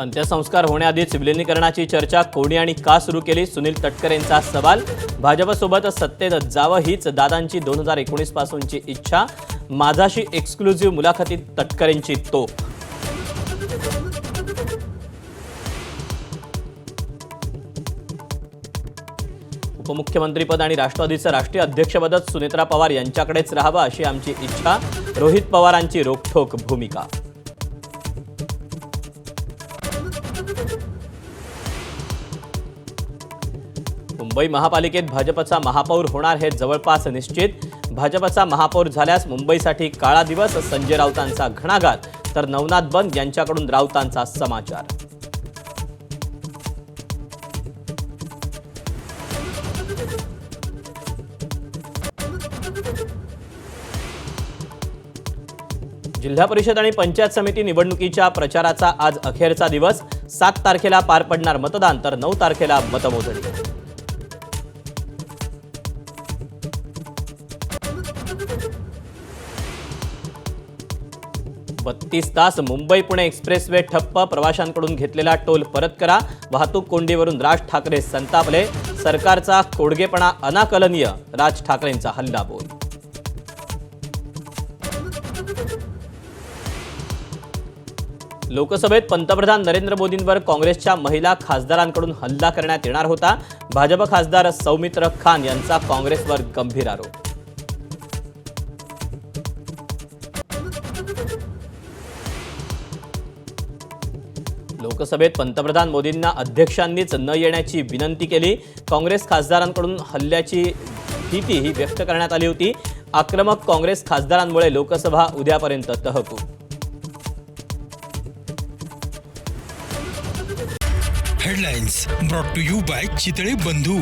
अंत्यसंस्कार होण्याआधीच विलिनीकरणाची चर्चा कोणी आणि का सुरू केली? सुनील तटकरेंचा सवाल। भाजपसोबत सत्तेत जावं हीच दादांची 2019 पासूनची इच्छा। माझाशी एक्सक्लुझिव्ह मुलाखतीत तटकरेंची तोप। उपमुख्यमंत्रीपद आणि राष्ट्रवादीचं राष्ट्रीय अध्यक्षपदच सुनेत्रा पवार यांच्याकडेच राहावं अशी आमची इच्छा। रोहित पवारांची रोखठोक भूमिका। मुंबई महापालिकेत भाजपचा महापौर होणार हे जवळपास निश्चित। भाजपचा महापौर झाल्यास मुंबईसाठी काळा दिवस। संजय राऊतांचा घणाघात तर नवनाथ बंद यांच्याकडून राऊतांचा समाचार। जिल्हा परिषद आणि पंचायत समिती निवडणुकीच्या प्रचाराचा आज अखेरचा दिवस। 7 तारखेला पार पडणार मतदान तर 9 तारखेला मतमोजणी। 32 तास मुंबई पुणे एक्सप्रेसवे ठप्प। प्रवाशांकडून घेतलेला टोल परत करा। वाहतूक कोंडीवरून राज ठाकरे संतापले। सरकारचा खोडगेपणा अनाकलनीय। राज ठाकरेंचा हल्लाबोल। लोकसभेत पंतप्रधान नरेंद्र मोदींवर काँग्रेसच्या महिला खासदारांकडून हल्ला करण्यात येणार होता। भाजप खासदार सौमित्र खान यांचा काँग्रेसवर गंभीर आरोप। लोकसभेत पंतप्रधान मोदींना अध्यक्षांनीच न येण्याची विनंती केली। काँग्रेस खासदारांकडून हल्ल्याची भीती ही व्यक्त करण्यात आली होती। आक्रमक काँग्रेस खासदारांमुळे लोकसभा उद्यापर्यंत तहकूब। Headlines brought to you by Chitale बंधू।